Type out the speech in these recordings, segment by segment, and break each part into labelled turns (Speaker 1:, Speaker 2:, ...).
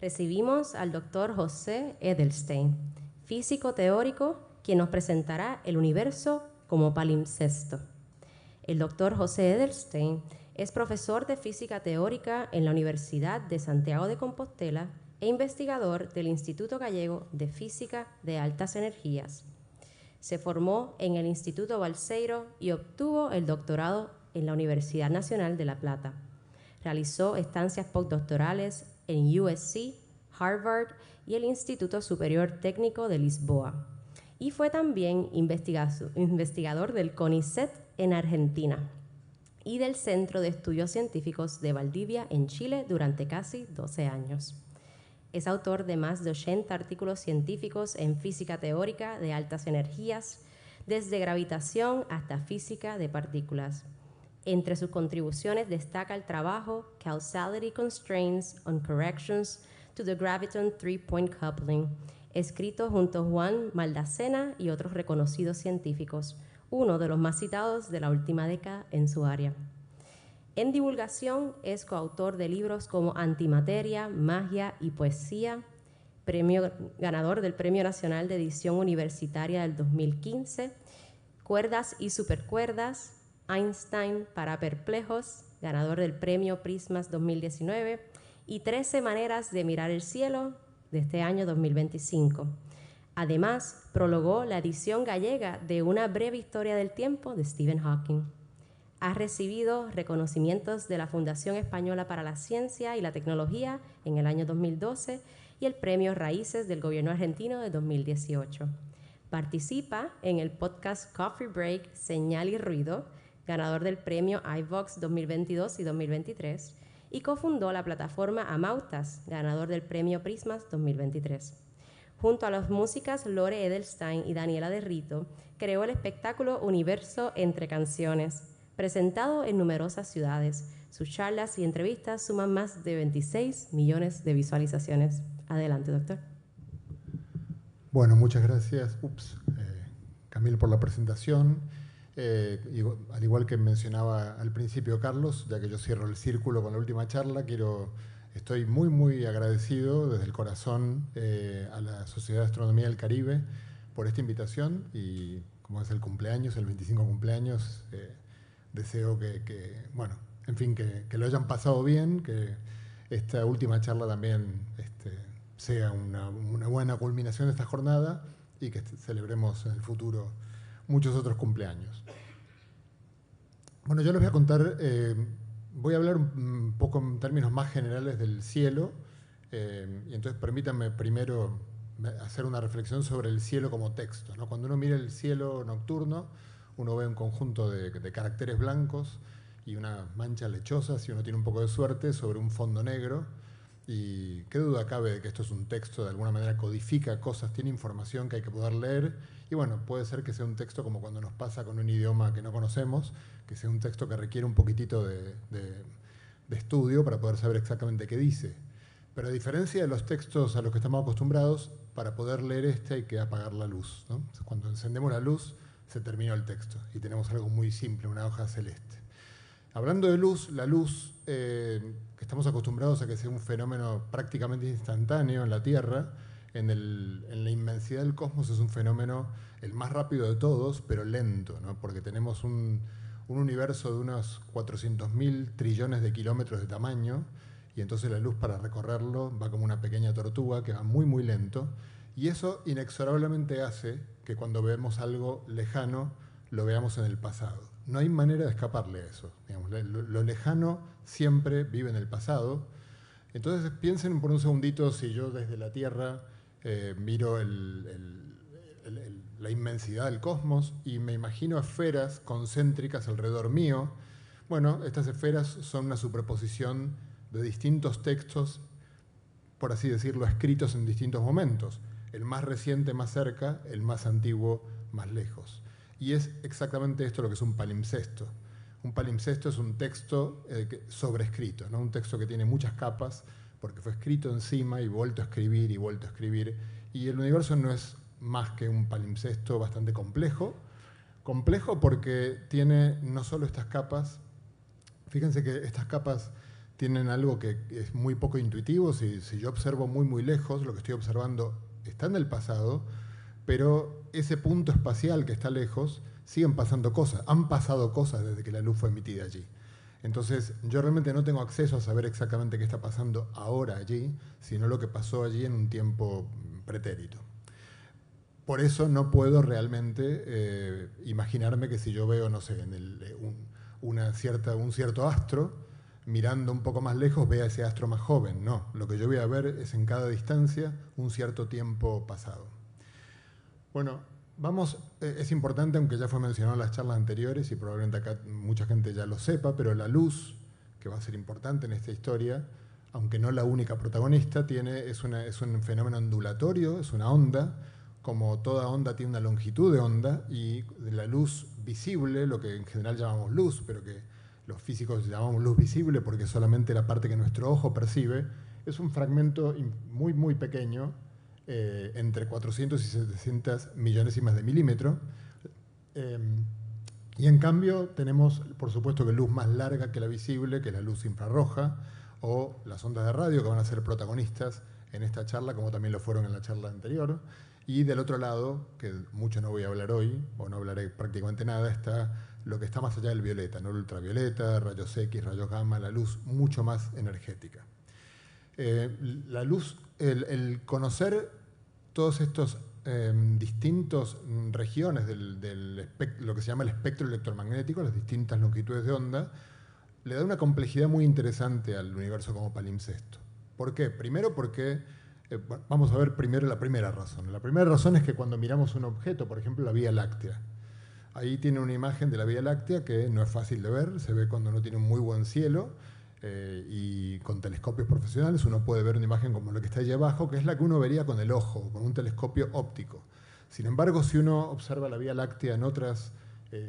Speaker 1: Recibimos al Dr. José Edelstein, físico teórico, quien nos presentará el universo como palimpsesto. El Dr. José Edelstein es profesor de física teórica en la Universidad de Santiago de Compostela e investigador del Instituto Gallego de Física de Altas Energías. Se formó en el Instituto Balseiro y obtuvo el doctorado en la Universidad Nacional de La Plata. Realizó estancias postdoctorales en USC, Harvard y el Instituto Superior Técnico de Lisboa. Y fue también investigador del CONICET en Argentina y del Centro de Estudios Científicos de Valdivia en Chile durante casi 12 años. Es autor de más de 80 artículos científicos en física teórica de altas energías, desde gravitación hasta física de partículas. Entre sus contribuciones destaca el trabajo Causality Constraints on Corrections to the Graviton Three-Point Coupling, escrito junto a Juan Maldacena y otros reconocidos científicos, uno de los más citados de la última década en su área. En divulgación es coautor de libros como Antimateria, Magia y Poesía, ganador del Premio Nacional de Edición Universitaria del 2015, Cuerdas y Supercuerdas, Einstein para Perplejos, ganador del Premio Prismas 2019, y 13 Maneras de Mirar el Cielo de este año 2025. Además, prologó la edición gallega de Una breve historia del tiempo de Stephen Hawking. Ha recibido reconocimientos de la Fundación Española para la Ciencia y la Tecnología en el año 2012 y el Premio Raíces del Gobierno argentino de 2018. Participa en el podcast Coffee Break, Señal y Ruido, ganador del Premio iVox 2022 y 2023, y cofundó la plataforma Amautas, ganador del Premio Prismas 2023. Junto a las músicas Lore Edelstein y Daniela de Rito, creó el espectáculo Universo entre Canciones, presentado en numerosas ciudades. Sus charlas y entrevistas suman más de 26 millones de visualizaciones. Adelante, doctor.
Speaker 2: Bueno, muchas gracias, Camil, por la presentación. Al igual que mencionaba al principio Carlos, ya que yo cierro el círculo con la última charla, estoy muy, muy agradecido desde el corazón a la Sociedad de Astronomía del Caribe por esta invitación y como es el cumpleaños, el 25 cumpleaños, deseo que lo hayan pasado bien, que esta última charla también sea una buena culminación de esta jornada y que celebremos en el futuro muchos otros cumpleaños. Bueno, yo les voy a contar, voy a hablar un poco en términos más generales del cielo, y entonces permítanme primero hacer una reflexión sobre el cielo como texto, ¿no? Cuando uno mira el cielo nocturno, uno ve un conjunto de caracteres blancos y unas manchas lechosas, si uno tiene un poco de suerte, sobre un fondo negro. Y qué duda cabe de que esto es un texto, de alguna manera codifica cosas, tiene información que hay que poder leer. Y bueno, puede ser que sea un texto como cuando nos pasa con un idioma que no conocemos, que sea un texto que requiere un poquitito de estudio para poder saber exactamente qué dice. Pero a diferencia de los textos a los que estamos acostumbrados, para poder leer hay que apagar la luz, ¿no? Cuando encendemos la luz, se terminó el texto y tenemos algo muy simple, una hoja celeste. Hablando de luz, la luz, que estamos acostumbrados a que sea un fenómeno prácticamente instantáneo en la Tierra, en la inmensidad del cosmos es un fenómeno el más rápido de todos, pero lento, ¿no? Porque tenemos un universo de unos 400.000 trillones de kilómetros de tamaño, y entonces la luz para recorrerlo va como una pequeña tortuga que va muy muy lento, y eso inexorablemente hace que cuando vemos algo lejano lo veamos en el pasado. No hay manera de escaparle a eso. Digamos, lo lejano siempre vive en el pasado. Entonces piensen por un segundito, si yo desde la Tierra miro la inmensidad del cosmos y me imagino esferas concéntricas alrededor mío. Bueno, estas esferas son una superposición de distintos textos, por así decirlo, escritos en distintos momentos. El más reciente más cerca, el más antiguo más lejos. Y es exactamente esto lo que es un palimpsesto. Un palimpsesto es un texto sobrescrito, ¿no? Un texto que tiene muchas capas porque fue escrito encima y vuelto a escribir y vuelto a escribir. Y el universo no es más que un palimpsesto bastante complejo. Complejo porque tiene no solo estas capas, fíjense que estas capas tienen algo que es muy poco intuitivo. Si yo observo muy lejos, lo que estoy observando está en el pasado, pero ese punto espacial que está lejos, siguen pasando cosas. Han pasado cosas desde que la luz fue emitida allí. Entonces, yo realmente no tengo acceso a saber exactamente qué está pasando ahora allí, sino lo que pasó allí en un tiempo pretérito. Por eso no puedo realmente imaginarme que si yo veo, no sé, un cierto astro, mirando un poco más lejos, vea ese astro más joven. No, lo que yo voy a ver es en cada distancia un cierto tiempo pasado. Bueno, es importante, aunque ya fue mencionado en las charlas anteriores y probablemente acá mucha gente ya lo sepa, pero la luz, que va a ser importante en esta historia, aunque no la única protagonista, es un fenómeno ondulatorio, es una onda. Como toda onda tiene una longitud de onda, y la luz visible, lo que en general llamamos luz, pero que los físicos llamamos luz visible porque es solamente la parte que nuestro ojo percibe, es un fragmento muy pequeño, entre 400 y 700 millonésimas de milímetro. Y en cambio tenemos, por supuesto, que luz más larga que la visible, que es la luz infrarroja, o las ondas de radio, que van a ser protagonistas en esta charla, como también lo fueron en la charla anterior. Y del otro lado, que mucho no voy a hablar hoy, o no hablaré prácticamente nada, está lo que está más allá del violeta, ¿no? El ultravioleta, rayos X, rayos gamma, la luz mucho más energética. La luz, el conocer todos estos distintos regiones lo que se llama el espectro electromagnético, las distintas longitudes de onda, le da una complejidad muy interesante al universo como palimpsesto. ¿Por qué? Primero porque, vamos a ver primero la primera razón. La primera razón es que cuando miramos un objeto, por ejemplo la Vía Láctea, ahí tiene una imagen de la Vía Láctea que no es fácil de ver, se ve cuando no tiene un muy buen cielo, y con telescopios profesionales uno puede ver una imagen como la que está allí abajo, que es la que uno vería con el ojo, con un telescopio óptico. Sin embargo, si uno observa la Vía Láctea en otras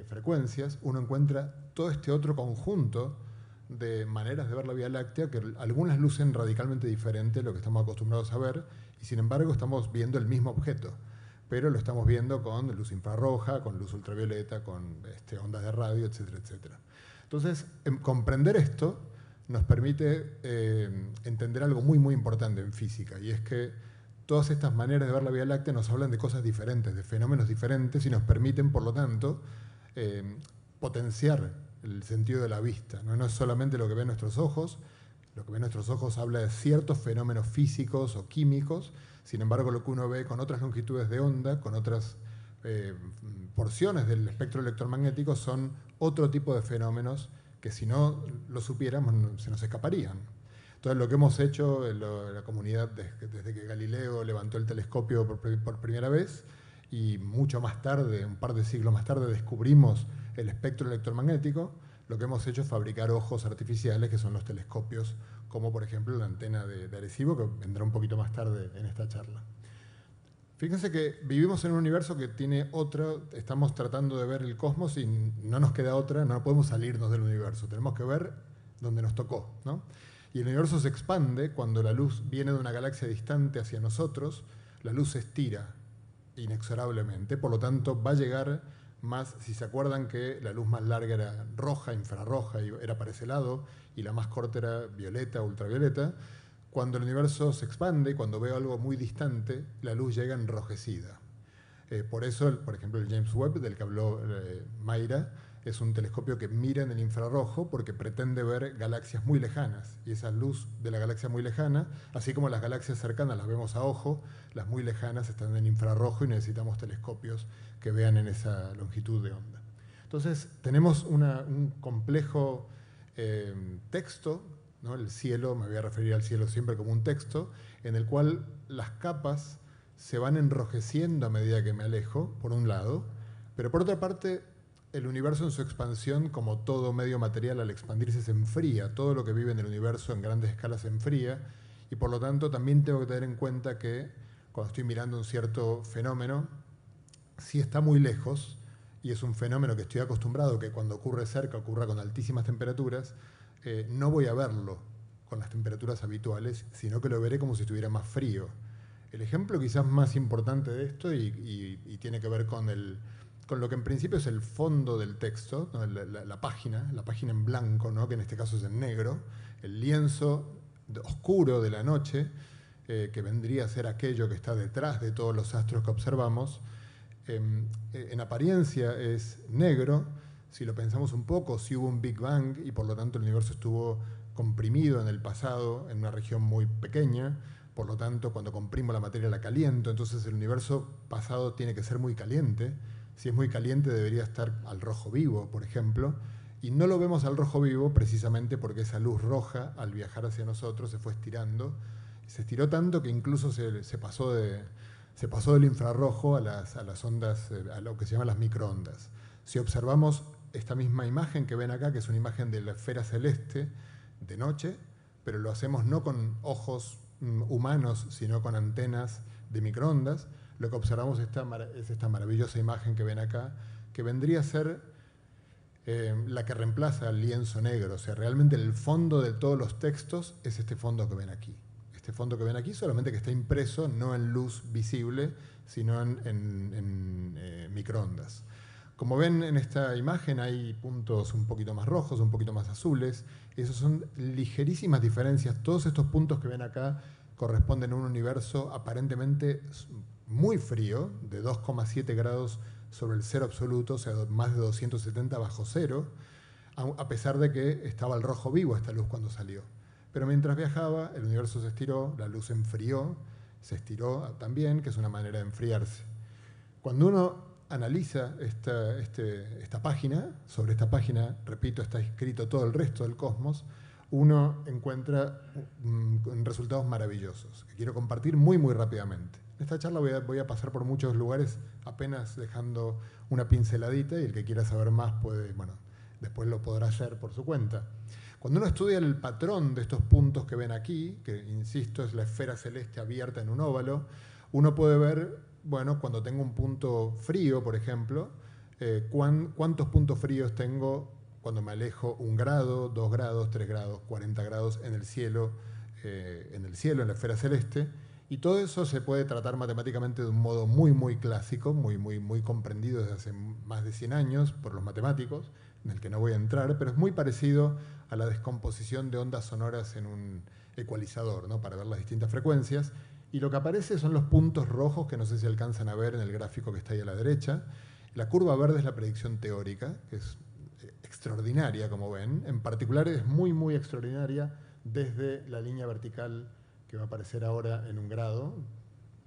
Speaker 2: frecuencias, uno encuentra todo este otro conjunto de maneras de ver la Vía Láctea, que algunas lucen radicalmente diferente a lo que estamos acostumbrados a ver, y sin embargo estamos viendo el mismo objeto, pero lo estamos viendo con luz infrarroja, con luz ultravioleta, con ondas de radio, etcétera, etcétera. Entonces, comprender esto nos permite entender algo muy importante en física, y es que todas estas maneras de ver la Vía Láctea nos hablan de cosas diferentes, de fenómenos diferentes, y nos permiten, por lo tanto, potenciar el sentido de la vista. No es solamente lo que ven nuestros ojos. Lo que ven nuestros ojos habla de ciertos fenómenos físicos o químicos. Sin embargo, lo que uno ve con otras longitudes de onda, con otras porciones del espectro electromagnético, son otro tipo de fenómenos que si no lo supiéramos se nos escaparían. Entonces, lo que hemos hecho la comunidad desde que Galileo levantó el telescopio por primera vez, y mucho más tarde, un par de siglos más tarde, descubrimos el espectro electromagnético, lo que hemos hecho es fabricar ojos artificiales, que son los telescopios, como por ejemplo la antena de Arecibo, que vendrá un poquito más tarde en esta charla. Fíjense que vivimos en un universo que tiene estamos tratando de ver el cosmos y no nos queda otra, no podemos salirnos del universo, tenemos que ver donde nos tocó, ¿no? Y el universo se expande cuando la luz viene de una galaxia distante hacia nosotros, la luz se estira inexorablemente, por lo tanto va a llegar más, si se acuerdan que la luz más larga era roja, infrarroja, y era para ese lado, y la más corta era violeta, ultravioleta. Cuando el universo se expande, cuando veo algo muy distante, la luz llega enrojecida. Por eso, por ejemplo, el James Webb, del que habló Mayra, es un telescopio que mira en el infrarrojo porque pretende ver galaxias muy lejanas. Y esa luz de la galaxia muy lejana, así como las galaxias cercanas las vemos a ojo, las muy lejanas están en infrarrojo y necesitamos telescopios que vean en esa longitud de onda. Entonces, tenemos un complejo texto, ¿no? El cielo, me voy a referir al cielo siempre como un texto, en el cual las capas se van enrojeciendo a medida que me alejo, por un lado, pero por otra parte, el universo en su expansión, como todo medio material, al expandirse se enfría. Todo lo que vive en el universo en grandes escalas se enfría, y por lo tanto también tengo que tener en cuenta que cuando estoy mirando un cierto fenómeno, si está muy lejos, y es un fenómeno que estoy acostumbrado que cuando ocurre cerca ocurra con altísimas temperaturas, no voy a verlo con las temperaturas habituales, sino que lo veré como si estuviera más frío. El ejemplo quizás más importante de esto, y tiene que ver con con lo que en principio es el fondo del texto, ¿no? la página en blanco, ¿no? Que en este caso es en negro, el lienzo oscuro de la noche, que vendría a ser aquello que está detrás de todos los astros que observamos. En apariencia es negro. Si lo pensamos un poco, si hubo un Big Bang y por lo tanto el universo estuvo comprimido en el pasado en una región muy pequeña, por lo tanto cuando comprimo la materia la caliento, entonces el universo pasado tiene que ser muy caliente. Si es muy caliente debería estar al rojo vivo, por ejemplo, y no lo vemos al rojo vivo precisamente porque esa luz roja al viajar hacia nosotros se fue estirando. Se estiró tanto que incluso se pasó del infrarrojo a las ondas, a lo que se llaman las microondas. Si observamos esta misma imagen que ven acá, que es una imagen de la esfera celeste de noche, pero lo hacemos no con ojos humanos, sino con antenas de microondas, lo que observamos es esta maravillosa imagen que ven acá, que vendría a ser la que reemplaza al lienzo negro. O sea, realmente el fondo de todos los textos es este fondo que ven aquí. Este fondo que ven aquí, solamente que está impreso no en luz visible, sino en microondas. Como ven en esta imagen hay puntos un poquito más rojos, un poquito más azules. Esos son ligerísimas diferencias. Todos estos puntos que ven acá corresponden a un universo aparentemente muy frío, de 2,7 grados sobre el cero absoluto, o sea, más de 270 bajo cero, a pesar de que estaba el rojo vivo esta luz cuando salió. Pero mientras viajaba, el universo se estiró, la luz enfrió, se estiró también, que es una manera de enfriarse. Cuando uno analiza esta página, sobre esta página, repito, está escrito todo el resto del cosmos, uno encuentra resultados maravillosos, que quiero compartir muy, muy rápidamente. En esta charla voy a pasar por muchos lugares, apenas dejando una pinceladita, y el que quiera saber más puede, bueno, después lo podrá hacer por su cuenta. Cuando uno estudia el patrón de estos puntos que ven aquí, que insisto es la esfera celeste abierta en un óvalo, uno puede ver, bueno, cuando tengo un punto frío, por ejemplo, cuántos puntos fríos tengo cuando me alejo 1 grado, 2 grados, 3 grados, 40 grados en el cielo, en la esfera celeste. Y todo eso se puede tratar matemáticamente de un modo muy, muy clásico, muy, muy, muy comprendido desde hace más de 100 años por los matemáticos, en el que no voy a entrar, pero es muy parecido a la descomposición de ondas sonoras en un ecualizador, ¿no? Para ver las distintas frecuencias. Y lo que aparece son los puntos rojos, que no sé si alcanzan a ver en el gráfico que está ahí a la derecha. La curva verde es la predicción teórica, que es extraordinaria, como ven. En particular es muy, muy extraordinaria desde la línea vertical que va a aparecer ahora en 1 grado.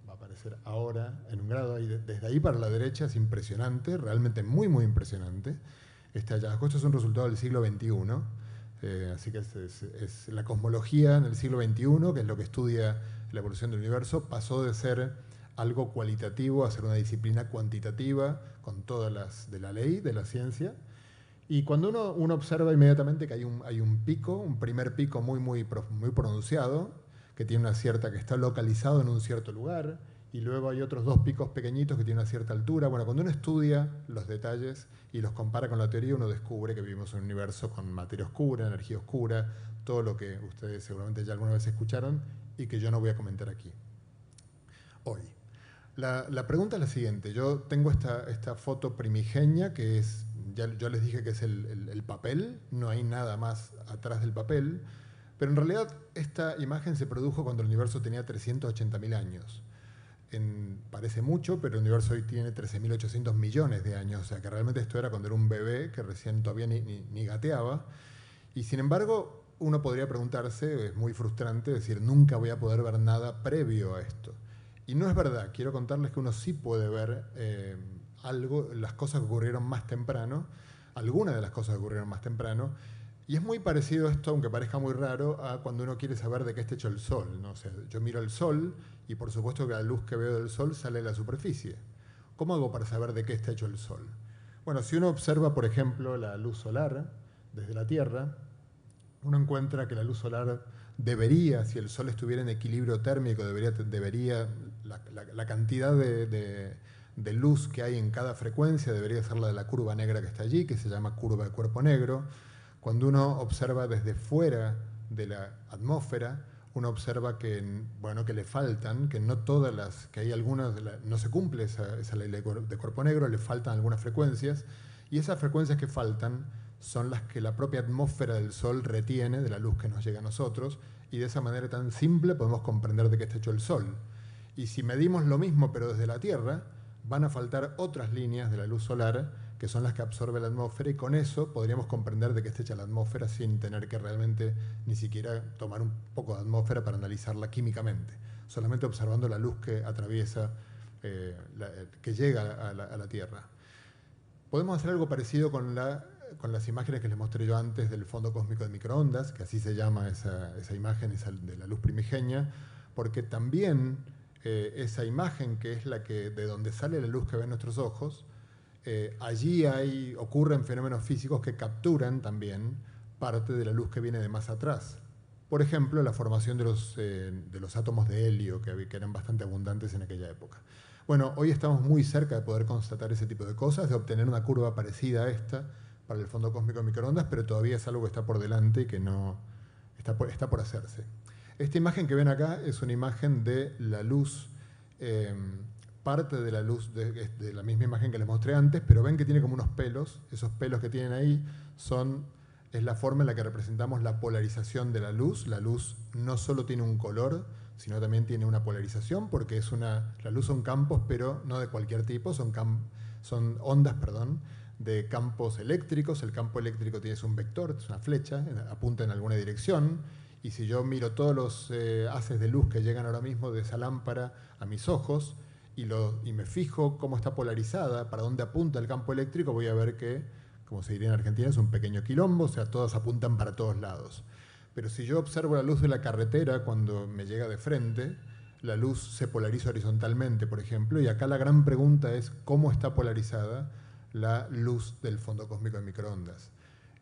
Speaker 2: Va a aparecer ahora en 1 grado. Desde ahí para la derecha es impresionante, realmente muy, muy impresionante. Este hallazgo, esto es un resultado del siglo XXI. Así que es la cosmología en el siglo XXI, que es lo que estudia la evolución del universo, pasó de ser algo cualitativo a ser una disciplina cuantitativa con todas las de la ley, de la ciencia. Y cuando uno observa inmediatamente que hay un pico, un primer pico muy, muy, muy pronunciado, que tiene una cierta, que está localizado en un cierto lugar, y luego hay otros 2 picos pequeñitos que tienen una cierta altura. Bueno, cuando uno estudia los detalles y los compara con la teoría, uno descubre que vivimos en un universo con materia oscura, energía oscura, todo lo que ustedes seguramente ya alguna vez escucharon y que yo no voy a comentar aquí hoy. La pregunta es la siguiente. Yo tengo esta foto primigenia, que es, yo les dije que es el papel, no hay nada más atrás del papel, pero en realidad esta imagen se produjo cuando el universo tenía 380.000 años. Parece mucho, pero el universo hoy tiene 13.800 millones de años, o sea que realmente esto era cuando era un bebé que recién todavía ni gateaba. Y sin embargo, uno podría preguntarse, es muy frustrante decir, nunca voy a poder ver nada previo a esto. Y no es verdad, quiero contarles que uno sí puede ver algo, las cosas que ocurrieron más temprano, algunas de las cosas que ocurrieron más temprano, y es muy parecido esto, aunque parezca muy raro, a cuando uno quiere saber de qué está hecho el Sol, ¿no? O sea, yo miro el Sol y por supuesto que la luz que veo del Sol sale de la superficie. ¿Cómo hago para saber de qué está hecho el Sol? Bueno, si uno observa, por ejemplo, la luz solar desde la Tierra, uno encuentra que la luz solar debería, si el Sol estuviera en equilibrio térmico, la cantidad de luz que hay en cada frecuencia debería ser la de la curva negra que está allí, que se llama curva de cuerpo negro. Cuando uno observa desde fuera de la atmósfera, uno observa que, bueno, que le faltan, que no todas las, que hay algunas, no se cumple esa ley de cuerpo negro, le faltan algunas frecuencias, y esas frecuencias que faltan son las que la propia atmósfera del Sol retiene de la luz que nos llega a nosotros, y de esa manera tan simple podemos comprender de qué está hecho el Sol. Y si medimos lo mismo pero desde la Tierra, van a faltar otras líneas de la luz solar que son las que absorbe la atmósfera, y con eso podríamos comprender de qué está hecha la atmósfera sin tener que realmente ni siquiera tomar un poco de atmósfera para analizarla químicamente, solamente observando la luz que atraviesa, que llega a la Tierra. Podemos hacer algo parecido con las imágenes que les mostré yo antes del fondo cósmico de microondas, que así se llama esa imagen, esa de la luz primigenia, porque también esa imagen, que es de donde sale la luz que ven nuestros ojos, allí ocurren fenómenos físicos que capturan también parte de la luz que viene de más atrás. Por ejemplo, la formación de los átomos de helio, que eran bastante abundantes en aquella época. Bueno, hoy estamos muy cerca de poder constatar ese tipo de cosas, de obtener una curva parecida a esta para el fondo cósmico de microondas, pero todavía es algo que está por delante y que no está por hacerse. Esta imagen que ven acá es una imagen de la luz, parte de la luz de la misma imagen que les mostré antes, pero ven que tiene como unos pelos. Esos pelos que tienen ahí es la forma en la que representamos la polarización de la luz. La luz no solo tiene un color, sino también tiene una polarización, porque la luz son campos, pero no de cualquier tipo, son ondas, de campos eléctricos. El campo eléctrico tiene un vector, es una flecha, apunta en alguna dirección, y si yo miro todos los haces de luz que llegan ahora mismo de esa lámpara a mis ojos, y me fijo cómo está polarizada, para dónde apunta el campo eléctrico, voy a ver que, como se diría en Argentina, es un pequeño quilombo, o sea, todas apuntan para todos lados. Pero si yo observo la luz de la carretera cuando me llega de frente, la luz se polariza horizontalmente, por ejemplo, y acá la gran pregunta es cómo está polarizada la luz del fondo cósmico de microondas.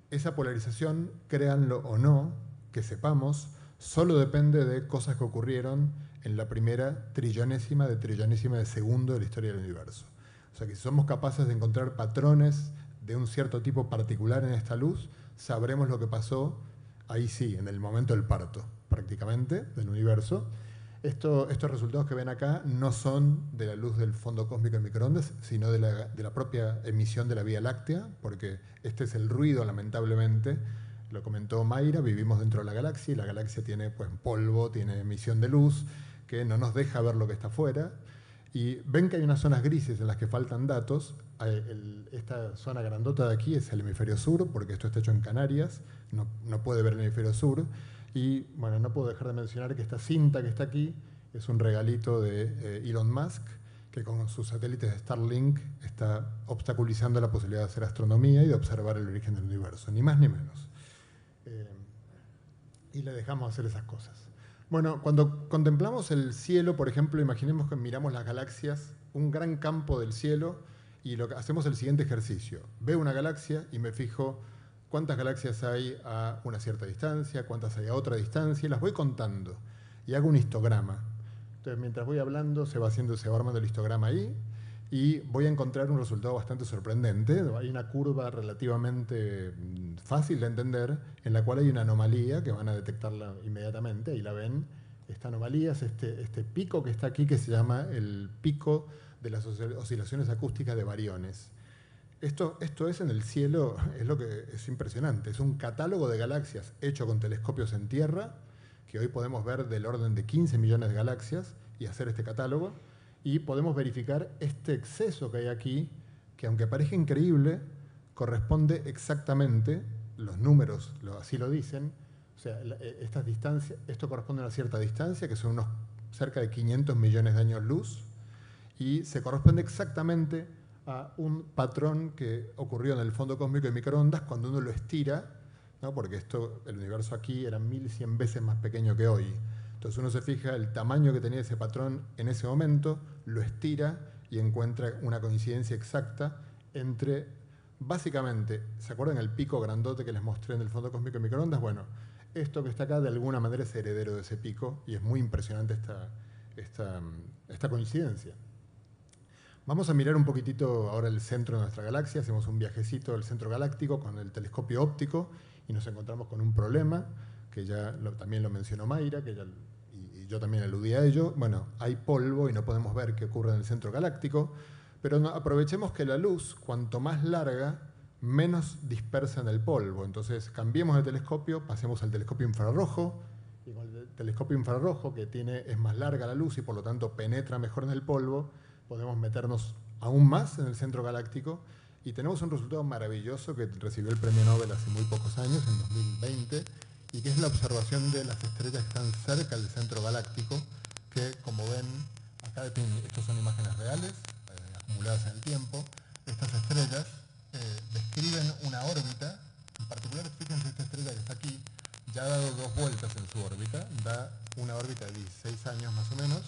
Speaker 2: Esa polarización, créanlo o no, que sepamos, solo depende de cosas que ocurrieron en la primera trillonésima de segundo de la historia del universo. O sea que si somos capaces de encontrar patrones de un cierto tipo particular en esta luz, sabremos lo que pasó, ahí sí, en el momento del parto, prácticamente, del universo. Estos resultados que ven acá no son de la luz del fondo cósmico de microondas, sino de la propia emisión de la Vía Láctea, porque este es el ruido, lamentablemente. Lo comentó Mayra, vivimos dentro de la galaxia, y la galaxia tiene polvo, tiene emisión de luz, que no nos deja ver lo que está afuera. Y ven que hay unas zonas grises en las que faltan datos. Esta zona grandota de aquí es el hemisferio sur, porque esto está hecho en Canarias, no puede ver el hemisferio sur. Y bueno, no puedo dejar de mencionar que esta cinta que está aquí es un regalito de Elon Musk, que con sus satélites de Starlink está obstaculizando la posibilidad de hacer astronomía y de observar el origen del universo, ni más ni menos. Y le dejamos hacer esas cosas. Bueno, cuando contemplamos el cielo, por ejemplo, imaginemos que miramos las galaxias, un gran campo del cielo, y hacemos el siguiente ejercicio. Veo una galaxia y me fijo cuántas galaxias hay a una cierta distancia, cuántas hay a otra distancia, y las voy contando. Y hago un histograma. Entonces, mientras voy hablando, se va armando el histograma ahí, y voy a encontrar un resultado bastante sorprendente. Hay una curva relativamente fácil de entender, en la cual hay una anomalía que van a detectarla inmediatamente. Ahí la ven. Esta anomalía es este pico que está aquí, que se llama el pico de las oscilaciones acústicas de bariones. Esto es en el cielo, es lo que es impresionante. Es un catálogo de galaxias hecho con telescopios en tierra, que hoy podemos ver del orden de 15 millones de galaxias y hacer este catálogo. Y podemos verificar este exceso que hay aquí, que aunque parezca increíble, corresponde exactamente, los números así lo dicen, o sea, estas distancias, esto corresponde a una cierta distancia, que son cerca de 500 millones de años luz, y se corresponde exactamente a un patrón que ocurrió en el fondo cósmico de microondas cuando uno lo estira, ¿no? Porque el universo aquí era 1100 veces más pequeño que hoy. Entonces uno se fija el tamaño que tenía ese patrón en ese momento, lo estira y encuentra una coincidencia exacta entre, básicamente, ¿se acuerdan el pico grandote que les mostré en el fondo cósmico de microondas? Bueno, esto que está acá de alguna manera es heredero de ese pico, y es muy impresionante esta coincidencia. Vamos a mirar un poquitito ahora el centro de nuestra galaxia. Hacemos un viajecito al centro galáctico con el telescopio óptico y nos encontramos con un problema, que ya también lo mencionó Mayra, y yo también aludí a ello. Bueno, hay polvo y no podemos ver qué ocurre en el centro galáctico, pero aprovechemos que la luz, cuanto más larga, menos dispersa en el polvo. Entonces, cambiemos de telescopio, pasemos al telescopio infrarrojo, y con el telescopio infrarrojo, que es más larga la luz y por lo tanto penetra mejor en el polvo, podemos meternos aún más en el centro galáctico y tenemos un resultado maravilloso que recibió el premio Nobel hace muy pocos años, en 2020, y que es la observación de las estrellas que están cerca del centro galáctico, que como ven, acá estos son imágenes reales, acumuladas en el tiempo. Estas estrellas describen una órbita, en particular fíjense esta estrella que está aquí, ya ha dado 2 vueltas en su órbita, da una órbita de 16 años más o menos,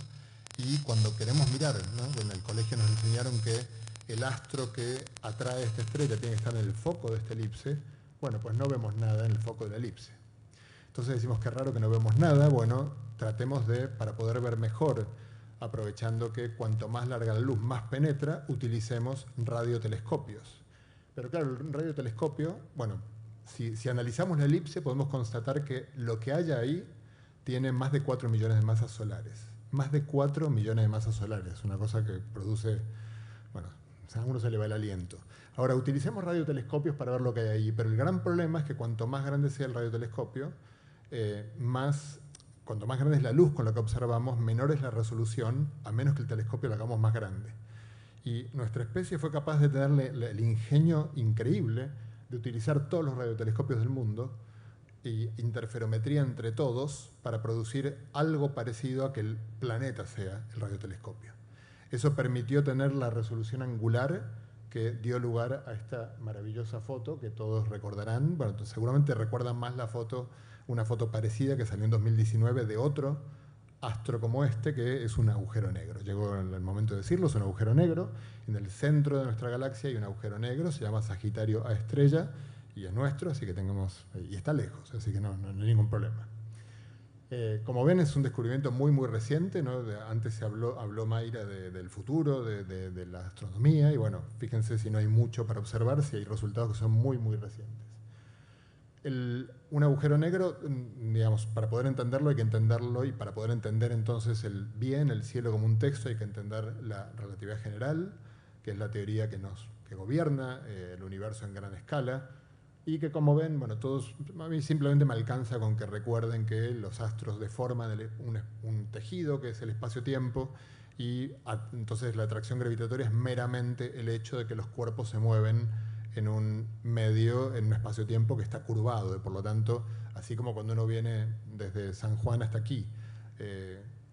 Speaker 2: y cuando queremos mirar, ¿no? En el colegio nos enseñaron que el astro que atrae esta estrella tiene que estar en el foco de esta elipse. Bueno, pues no vemos nada en el foco de la elipse. Entonces decimos que raro que no vemos nada. Bueno, tratemos de, para poder ver mejor, aprovechando que cuanto más larga la luz más penetra, utilicemos radiotelescopios. Pero claro, el radiotelescopio, bueno, si analizamos la elipse podemos constatar que lo que haya ahí tiene más de 4 millones de masas solares. Más de 4 millones de masas solares, una cosa que produce, bueno, a uno se le va el aliento. Ahora, utilicemos radiotelescopios para ver lo que hay ahí, pero el gran problema es que cuanto más grande sea el radiotelescopio, cuanto más grande es la luz con la que observamos, menor es la resolución, a menos que el telescopio lo hagamos más grande. Y nuestra especie fue capaz de tener el ingenio increíble de utilizar todos los radiotelescopios del mundo y interferometría entre todos para producir algo parecido a que el planeta sea el radiotelescopio. Eso permitió tener la resolución angular que dio lugar a esta maravillosa foto que todos recordarán. Bueno, seguramente recuerdan más una foto parecida que salió en 2019 de otro astro como este, que es un agujero negro. Llegó el momento de decirlo, es un agujero negro. En el centro de nuestra galaxia hay un agujero negro, se llama Sagitario A estrella, y es nuestro, así que y está lejos, así que no hay ningún problema. Como ven, es un descubrimiento muy, muy reciente, ¿no? Antes habló Mayra del futuro, de la astronomía, y bueno, fíjense si no hay mucho para observar, si hay resultados que son muy, muy recientes. Un agujero negro, digamos, para poder entenderlo hay que entenderlo, y para poder entender entonces el cielo como un texto hay que entender la relatividad general, que es la teoría que gobierna el universo en gran escala, y que como ven, bueno, a mí simplemente me alcanza con que recuerden que los astros deforman un tejido que es el espacio-tiempo, y entonces la atracción gravitatoria es meramente el hecho de que los cuerpos se mueven en un espacio-tiempo que está curvado, y por lo tanto, así como cuando uno viene desde San Juan hasta aquí,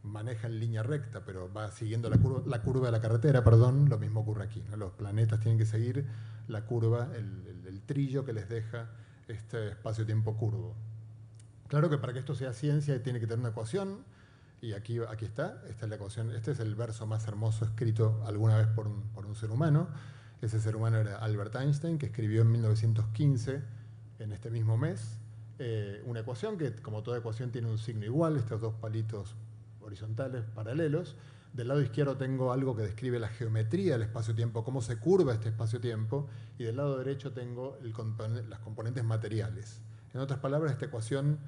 Speaker 2: maneja en línea recta, pero va siguiendo la curva de la carretera, perdón, lo mismo ocurre aquí, ¿no? Los planetas tienen que seguir la curva, el trillo que les deja este espacio-tiempo curvo. Claro que para que esto sea ciencia tiene que tener una ecuación, y aquí está, esta es la ecuación, este es el verso más hermoso escrito alguna vez por un ser humano. Ese ser humano era Albert Einstein, que escribió en 1915, en este mismo mes, una ecuación que, como toda ecuación, tiene un signo igual, estos dos palitos horizontales paralelos. Del lado izquierdo tengo algo que describe la geometría del espacio-tiempo, cómo se curva este espacio-tiempo, y del lado derecho tengo las componentes materiales. En otras palabras, esta ecuación,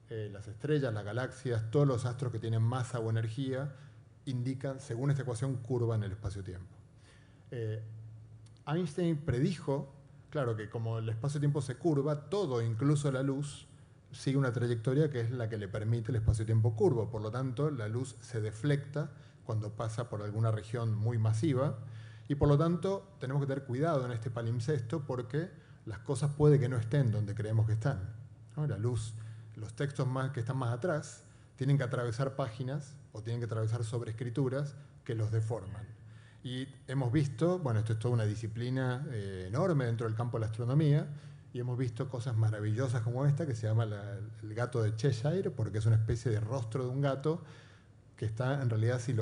Speaker 2: las estrellas, las galaxias, todos los astros que tienen masa o energía, indican, según esta ecuación, curva en el espacio-tiempo. Einstein predijo, claro, que como el espacio-tiempo se curva, todo, incluso la luz, sigue una trayectoria que es la que le permite el espacio-tiempo curvo. Por lo tanto, la luz se deflecta cuando pasa por alguna región muy masiva, y por lo tanto tenemos que tener cuidado en este palimpsesto porque las cosas puede que no estén donde creemos que están, ¿no? La luz, los textos que están más atrás tienen que atravesar páginas o tienen que atravesar sobreescrituras que los deforman. Y hemos visto, bueno, esto es toda una disciplina enorme dentro del campo de la astronomía, y hemos visto cosas maravillosas como esta, que se llama el gato de Cheshire, porque es una especie de rostro de un gato que está, en realidad, si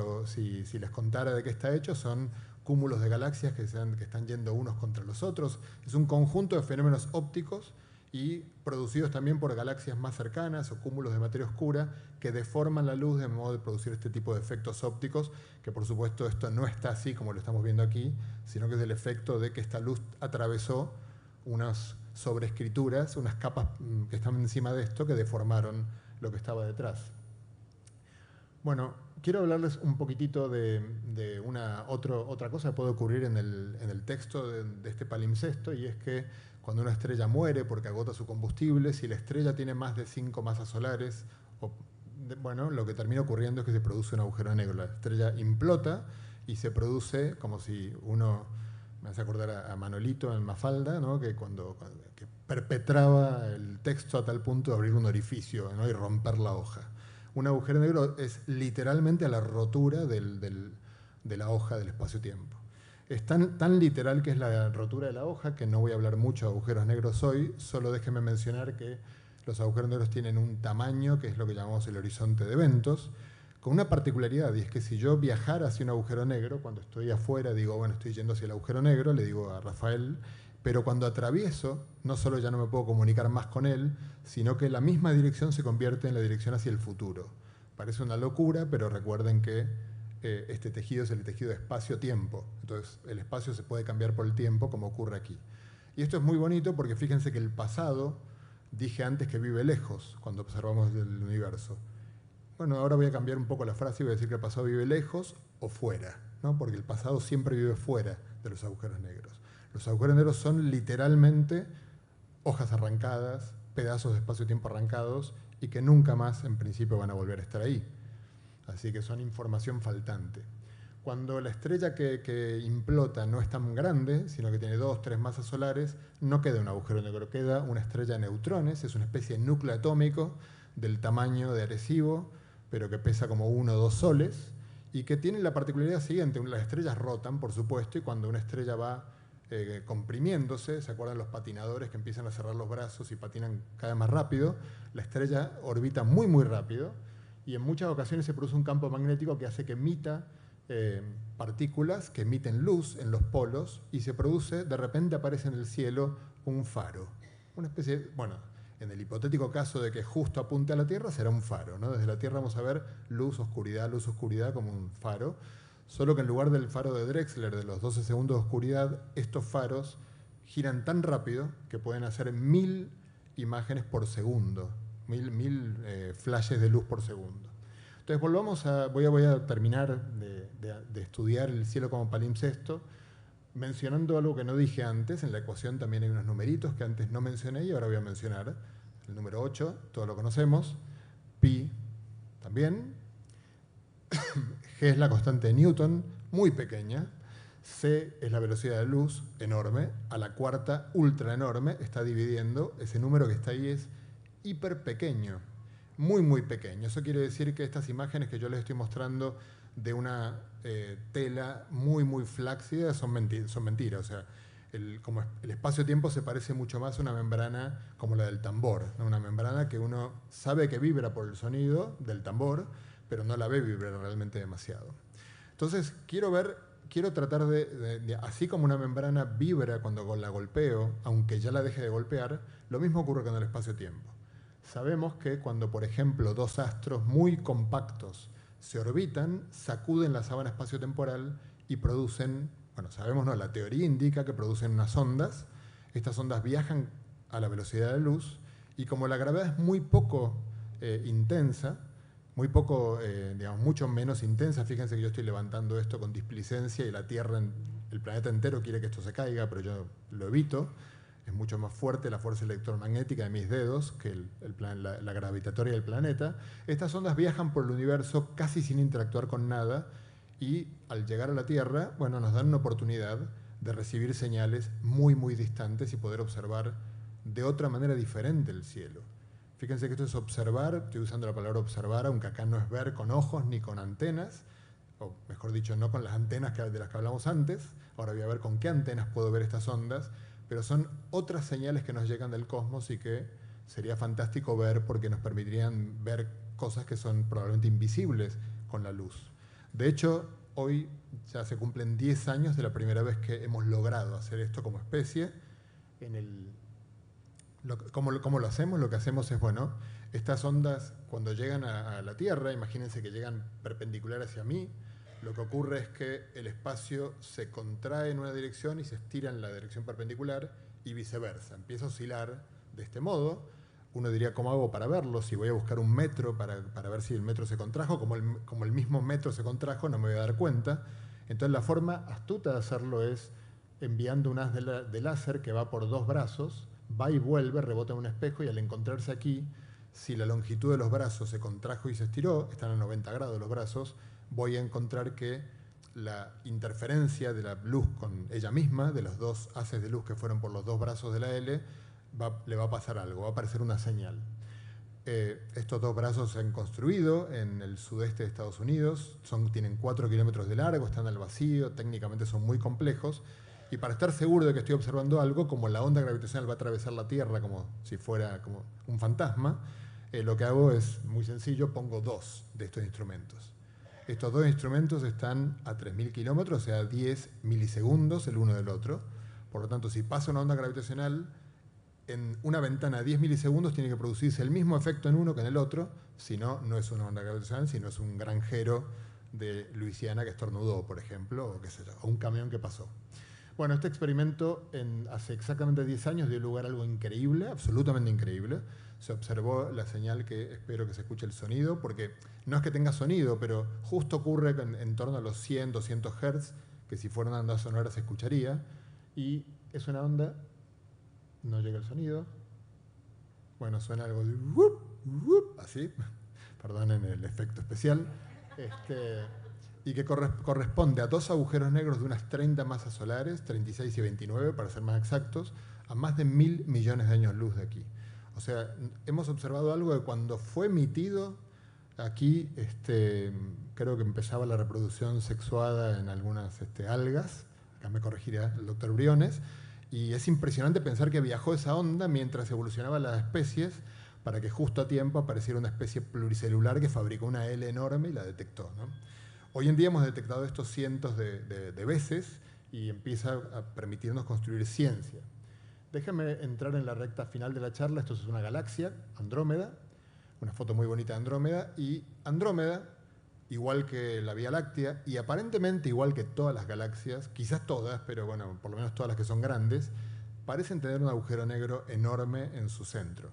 Speaker 2: les contara de qué está hecho, son cúmulos de galaxias que están yendo unos contra los otros. Es un conjunto de fenómenos ópticos y producidos también por galaxias más cercanas o cúmulos de materia oscura que deforman la luz de modo de producir este tipo de efectos ópticos, que por supuesto esto no está así como lo estamos viendo aquí, sino que es el efecto de que esta luz atravesó unos sobreescrituras, unas capas que están encima de esto que deformaron lo que estaba detrás. Bueno, quiero hablarles un poquitito de otra cosa que puede ocurrir en el texto de este palimpsesto, y es que cuando una estrella muere porque agota su combustible, si la estrella tiene más de 5 masas solares, bueno, lo que termina ocurriendo es que se produce un agujero negro. La estrella implota y se produce como si uno, me hace acordar a Manolito en Mafalda, ¿no? que que perpetraba el texto a tal punto de abrir un orificio, ¿no? y romper la hoja. Un agujero negro es literalmente la rotura de la hoja del espacio-tiempo. Es tan literal que es la rotura de la hoja que no voy a hablar mucho de agujeros negros hoy, solo déjenme mencionar que los agujeros negros tienen un tamaño, que es lo que llamamos el horizonte de eventos, con una particularidad, y es que si yo viajara hacia un agujero negro, cuando estoy afuera digo, bueno, estoy yendo hacia el agujero negro, le digo a Rafael, pero cuando atravieso, no solo ya no me puedo comunicar más con él, sino que la misma dirección se convierte en la dirección hacia el futuro. Parece una locura, pero recuerden que este tejido es el tejido de espacio-tiempo. Entonces, el espacio se puede cambiar por el tiempo, como ocurre aquí. Y esto es muy bonito porque fíjense que el pasado, dije antes que vive lejos, cuando observamos el universo. Bueno, ahora voy a cambiar un poco la frase y voy a decir que el pasado vive lejos o fuera, ¿no? Porque el pasado siempre vive fuera de los agujeros negros. Los agujeros negros son literalmente hojas arrancadas, pedazos de espacio-tiempo arrancados y que nunca más en principio van a volver a estar ahí. Así que son información faltante. Cuando la estrella que implota no es tan grande, sino que tiene 2 o 3 masas solares, no queda un agujero negro, queda una estrella de neutrones, es una especie de núcleo atómico del tamaño de Arecibo, pero que pesa como 1 o 2 soles, y que tiene la particularidad siguiente: las estrellas rotan, por supuesto, y cuando una estrella va comprimiéndose, ¿se acuerdan los patinadores que empiezan a cerrar los brazos y patinan cada vez más rápido? La estrella orbita muy, muy rápido, y en muchas ocasiones se produce un campo magnético que hace que emita partículas que emiten luz en los polos, y se produce, de repente aparece en el cielo un faro. Una especie de, bueno, en el hipotético caso de que justo apunte a la Tierra, será un faro, ¿no? Desde la Tierra vamos a ver luz, oscuridad, como un faro. Solo que en lugar del faro de Drexler de los 12 segundos de oscuridad, estos faros giran tan rápido que pueden hacer 1000 imágenes por segundo, 1000 flashes de luz por segundo. Entonces voy a terminar de estudiar el cielo como palimpsesto mencionando algo que no dije antes. En la ecuación también hay unos numeritos que antes no mencioné y ahora voy a mencionar. El número 8, todos lo conocemos, pi también, G es la constante de Newton, muy pequeña, C es la velocidad de luz, enorme, a la cuarta, ultra enorme, está dividiendo, ese número que está ahí es hiper pequeño, muy, muy pequeño. Eso quiere decir que estas imágenes que yo les estoy mostrando de una tela muy, muy flácida son mentiras. O sea, como el espacio-tiempo se parece mucho más a una membrana como la del tambor, ¿no? Una membrana que uno sabe que vibra por el sonido del tambor, pero no la ve vibrar realmente demasiado. Entonces, quiero tratar así como una membrana vibra cuando la golpeo, aunque ya la deje de golpear, lo mismo ocurre con el espacio-tiempo. Sabemos que cuando, por ejemplo, 2 astros muy compactos se orbitan, sacuden la sábana espacio-temporal y producen, bueno, sabemos, no, la teoría indica que producen unas ondas. Estas ondas viajan a la velocidad de luz, y como la gravedad es muy poco intensa, muy poco, digamos, mucho menos intensa, fíjense que yo estoy levantando esto con displicencia y la Tierra, el planeta entero quiere que esto se caiga, pero yo lo evito. Es mucho más fuerte la fuerza electromagnética de mis dedos que la gravitatoria del planeta. Estas ondas viajan por el universo casi sin interactuar con nada, y al llegar a la Tierra, bueno, nos dan una oportunidad de recibir señales muy, muy distantes y poder observar de otra manera diferente el cielo. Fíjense que esto es observar, estoy usando la palabra observar, aunque acá no es ver con ojos ni con antenas, o mejor dicho, no con las antenas de las que hablamos antes. Ahora voy a ver con qué antenas puedo ver estas ondas, pero son otras señales que nos llegan del cosmos y que sería fantástico ver porque nos permitirían ver cosas que son probablemente invisibles con la luz. De hecho, hoy ya se cumplen 10 años de la primera vez que hemos logrado hacer esto como especie. ¿Cómo lo hacemos? Lo que hacemos es, bueno, estas ondas cuando llegan a la Tierra, imagínense que llegan perpendicular hacia mí, lo que ocurre es que el espacio se contrae en una dirección y se estira en la dirección perpendicular, y viceversa. Empieza a oscilar de este modo. Uno diría, ¿cómo hago para verlo? Si voy a buscar un metro para ver si el metro se contrajo, como el mismo metro se contrajo, no me voy a dar cuenta. Entonces la forma astuta de hacerlo es enviando un haz de láser que va por 2 brazos, va y vuelve, rebota en un espejo, y al encontrarse aquí, si la longitud de los brazos se contrajo y se estiró, están a 90 grados los brazos, voy a encontrar que la interferencia de la luz con ella misma, de los 2 haces de luz que fueron por los 2 brazos de la L, le va a pasar algo, va a aparecer una señal. Estos 2 brazos se han construido en el sudeste de Estados Unidos, tienen 4 kilómetros de largo, están al vacío, técnicamente son muy complejos, y para estar seguro de que estoy observando algo, como la onda gravitacional va a atravesar la Tierra como si fuera como un fantasma, lo que hago es muy sencillo, pongo 2 de estos instrumentos. Estos 2 instrumentos están a 3.000 kilómetros, o sea, 10 milisegundos el uno del otro. Por lo tanto, si pasa una onda gravitacional, en una ventana de 10 milisegundos tiene que producirse el mismo efecto en uno que en el otro, si no, no es una onda gravitacional, sino es un granjero de Luisiana que estornudó, por ejemplo, o qué sé yo, o un camión que pasó. Bueno, este experimento hace exactamente 10 años dio lugar a algo increíble, absolutamente increíble. Se observó la señal que espero que se escuche el sonido, porque no es que tenga sonido, pero justo ocurre en torno a los 100, 200 Hz, que si fuera una onda sonora se escucharía, y es una onda, no llega el sonido, bueno, suena algo de whoop, whoop, así, perdonen el efecto especial, y que corresponde a 2 agujeros negros de unas 30 masas solares, 36 y 29 para ser más exactos, a más de 1.000 millones de años luz de aquí. O sea, hemos observado algo que cuando fue emitido, aquí creo que empezaba la reproducción sexuada en algunas algas, acá me corregirá el doctor Briones, y es impresionante pensar que viajó esa onda mientras evolucionaban las especies para que justo a tiempo apareciera una especie pluricelular que fabricó una L enorme y la detectó, ¿no? Hoy en día hemos detectado esto cientos de veces y empieza a permitirnos construir ciencia. Déjame entrar en la recta final de la charla. Esto es una galaxia, Andrómeda, una foto muy bonita de Andrómeda, y Andrómeda, igual que la Vía Láctea, y aparentemente igual que todas las galaxias, quizás todas, pero bueno, por lo menos todas las que son grandes, parecen tener un agujero negro enorme en su centro.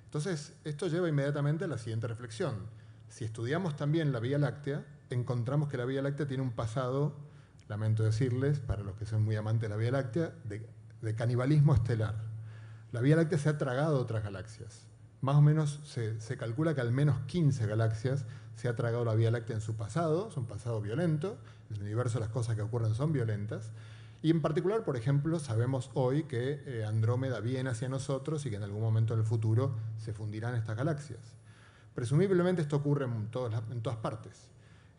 Speaker 2: Entonces, esto lleva inmediatamente a la siguiente reflexión. Si estudiamos también la Vía Láctea, encontramos que la Vía Láctea tiene un pasado, lamento decirles, para los que son muy amantes de la Vía Láctea, de canibalismo estelar. La Vía Láctea se ha tragado otras galaxias. Más o menos se calcula que al menos 15 galaxias se ha tragado la Vía Láctea en su pasado, es un pasado violento, en el universo las cosas que ocurren son violentas, y en particular, por ejemplo, sabemos hoy que Andrómeda viene hacia nosotros y que en algún momento en el futuro se fundirán estas galaxias. Presumiblemente esto ocurre en todas partes.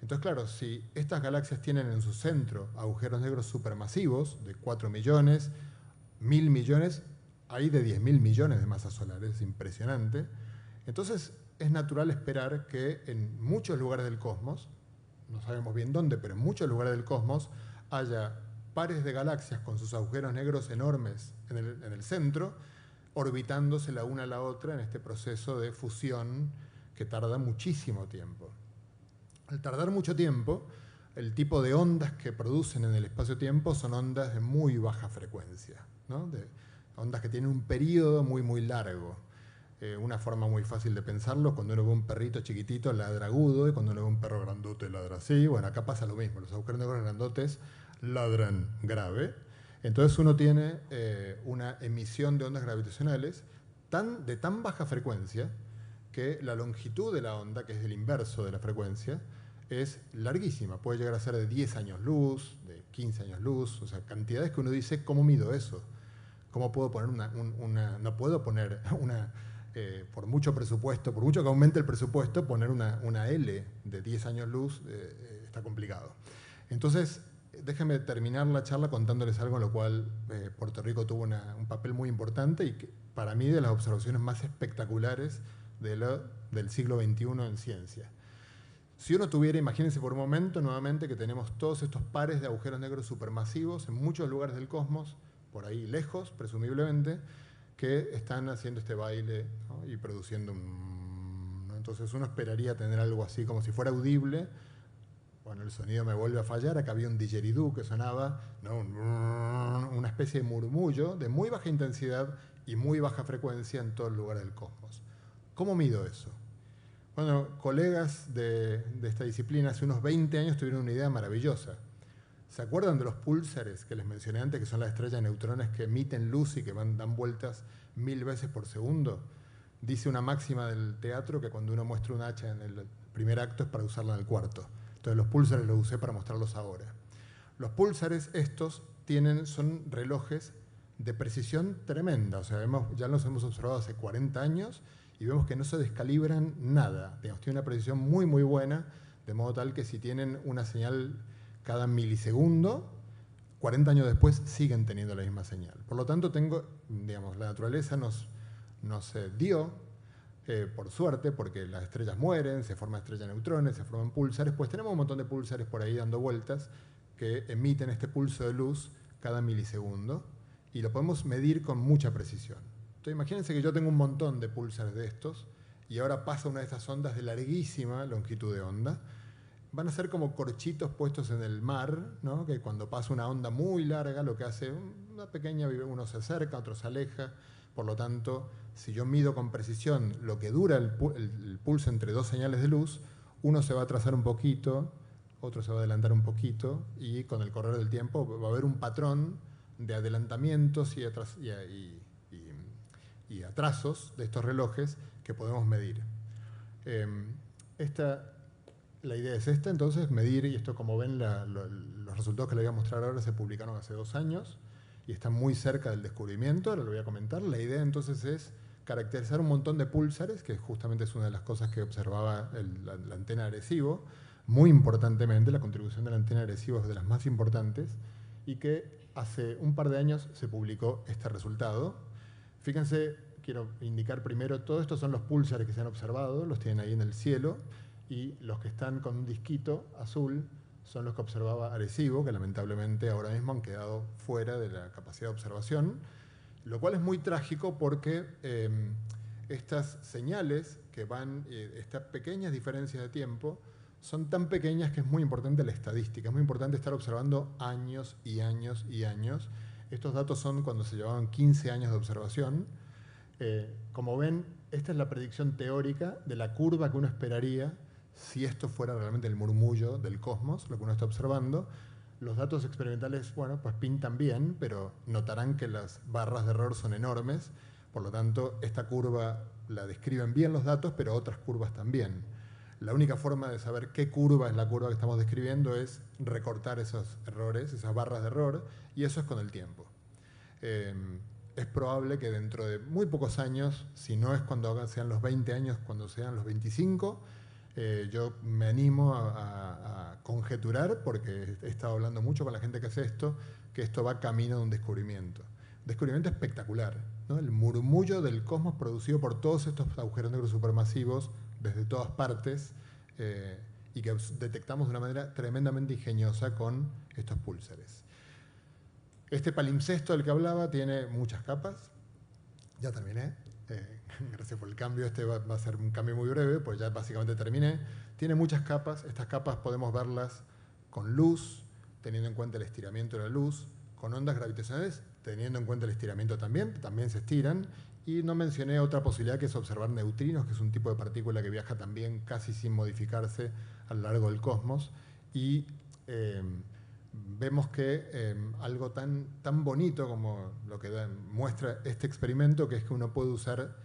Speaker 2: Entonces, claro, si estas galaxias tienen en su centro agujeros negros supermasivos de 4 millones, 1.000 millones, hay de 10.000 millones de masas solares, es impresionante. Entonces, es natural esperar que en muchos lugares del cosmos, no sabemos bien dónde, pero en muchos lugares del cosmos, haya pares de galaxias con sus agujeros negros enormes en el centro, orbitándose la una a la otra en este proceso de fusión que tarda muchísimo tiempo. Al tardar mucho tiempo, el tipo de ondas que producen en el espacio-tiempo son ondas de muy baja frecuencia, ¿no? De ondas que tienen un periodo muy, muy largo. Una forma muy fácil de pensarlo, cuando uno ve un perrito chiquitito ladra agudo y cuando uno ve un perro grandote ladra así. Bueno, acá pasa lo mismo, los agujeros negros grandotes ladran grave. Entonces uno tiene una emisión de ondas gravitacionales de tan baja frecuencia que la longitud de la onda, que es el inverso de la frecuencia, es larguísima. Puede llegar a ser de 10 años luz, de 15 años luz, o sea, cantidades que uno dice, ¿cómo mido eso? ¿Cómo puedo poner no puedo poner por mucho presupuesto, por mucho que aumente el presupuesto, poner una L de 10 años luz está complicado. Entonces, déjenme terminar la charla contándoles algo en lo cual Puerto Rico tuvo un papel muy importante y que para mí de las observaciones más espectaculares del siglo XXI en ciencia. Si uno tuviera, imagínense por un momento nuevamente que tenemos todos estos pares de agujeros negros supermasivos en muchos lugares del cosmos, por ahí lejos, presumiblemente, que están haciendo este baile, ¿no? Y produciendo un... ¿no? Entonces uno esperaría tener algo así como si fuera audible, bueno, el sonido me vuelve a fallar, acá había un didgeridoo que sonaba, ¿no? Una especie de murmullo de muy baja intensidad y muy baja frecuencia en todo el lugar del cosmos. ¿Cómo mido eso? Bueno, colegas de esta disciplina hace unos 20 años tuvieron una idea maravillosa. ¿Se acuerdan de los púlsares que les mencioné antes, que son las estrellas de neutrones que emiten luz y que dan vueltas 1000 veces por segundo? Dice una máxima del teatro que cuando uno muestra un hacha en el primer acto es para usarla en el cuarto. Entonces los púlsares los usé para mostrarlos ahora. Los púlsares estos son relojes de precisión tremenda. O sea, ya los hemos observado hace 40 años y vemos que no se descalibran nada. Digamos, tienen una precisión muy, muy buena, de modo tal que si tienen una señal cada milisegundo, 40 años después siguen teniendo la misma señal. Por lo tanto, digamos, la naturaleza nos dio, por suerte, porque las estrellas mueren, se forman estrellas de neutrones, se forman púlsares, pues tenemos un montón de púlsares por ahí dando vueltas que emiten este pulso de luz cada milisegundo y lo podemos medir con mucha precisión. Entonces imagínense que yo tengo un montón de púlsares de estos y ahora pasa una de estas ondas de larguísima longitud de onda. Van a ser como corchitos puestos en el mar, ¿no? Que cuando pasa una onda muy larga, lo que hace una pequeña, uno se acerca, otro se aleja. Por lo tanto, si yo mido con precisión lo que dura el pulso entre dos señales de luz, uno se va a atrasar un poquito, otro se va a adelantar un poquito, y con el correr del tiempo va a haber un patrón de adelantamientos y atrasos de estos relojes que podemos medir. La idea es esta, entonces, medir, y esto, como ven, los resultados que les voy a mostrar ahora se publicaron hace 2 años y están muy cerca del descubrimiento, ahora lo voy a comentar. La idea entonces es caracterizar un montón de púlsares, que justamente es una de las cosas que observaba la antena de Arecibo. Muy importantemente, la contribución de la antena de Arecibo es de las más importantes, y que hace un par de años se publicó este resultado. Fíjense, quiero indicar primero, todos estos son los púlsares que se han observado, los tienen ahí en el cielo, y los que están con un disquito azul son los que observaba Arecibo, que lamentablemente ahora mismo han quedado fuera de la capacidad de observación, lo cual es muy trágico porque estas señales que van, estas pequeñas diferencias de tiempo, son tan pequeñas que es muy importante la estadística, es muy importante estar observando años y años y años. Estos datos son cuando se llevaban 15 años de observación. Como ven, esta es la predicción teórica de la curva que uno esperaría si esto fuera realmente el murmullo del cosmos, lo que uno está observando. Los datos experimentales, bueno, pues pintan bien, pero notarán que las barras de error son enormes. Por lo tanto, esta curva la describen bien los datos, pero otras curvas también. La única forma de saber qué curva es la curva que estamos describiendo es recortar esos errores, esas barras de error, y eso es con el tiempo. Es probable que dentro de muy pocos años, si no es cuando sean los 20 años, cuando sean los 25, yo me animo a conjeturar, porque he estado hablando mucho con la gente que hace esto, que esto va camino de un descubrimiento. Descubrimiento espectacular, ¿no? El murmullo del cosmos producido por todos estos agujeros negros supermasivos desde todas partes, y que detectamos de una manera tremendamente ingeniosa con estos púlsares. Este palimpsesto del que hablaba tiene muchas capas. Ya terminé. Gracias por el cambio. Este va a ser un cambio muy breve, pues ya básicamente terminé. Tiene muchas capas. Estas capas podemos verlas con luz, teniendo en cuenta el estiramiento de la luz, con ondas gravitacionales, teniendo en cuenta el estiramiento también se estiran. Y no mencioné otra posibilidad, que es observar neutrinos, que es un tipo de partícula que viaja también casi sin modificarse a lo largo del cosmos. Y vemos que algo tan bonito como lo que muestra este experimento, que es que uno puede usar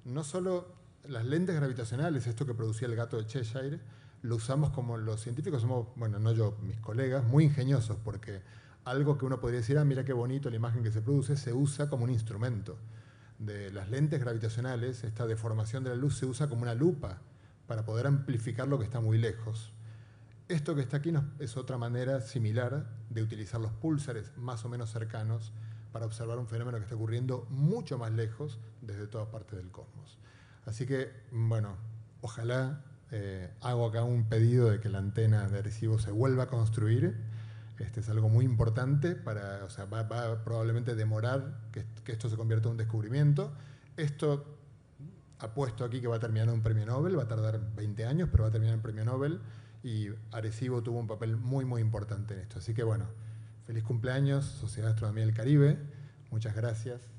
Speaker 2: no solo las lentes gravitacionales, esto que producía el gato de Cheshire, lo usamos como los científicos somos, bueno, no yo, mis colegas, muy ingeniosos, porque algo que uno podría decir, mira qué bonito la imagen que se produce, se usa como un instrumento. De las lentes gravitacionales, esta deformación de la luz se usa como una lupa para poder amplificar lo que está muy lejos. Esto que está aquí es otra manera similar de utilizar los púlsares más o menos cercanos para observar un fenómeno que está ocurriendo mucho más lejos desde todas partes del cosmos. Así que, bueno, ojalá hago acá un pedido de que la antena de Arecibo se vuelva a construir. Este es algo muy importante, va a probablemente demorar que esto se convierta en un descubrimiento. Esto apuesto aquí que va a terminar en un premio Nobel, va a tardar 20 años, pero va a terminar en premio Nobel. y Arecibo tuvo un papel muy, muy importante en esto. Así que bueno, feliz cumpleaños, Sociedad de Astronomía del Caribe. Muchas gracias.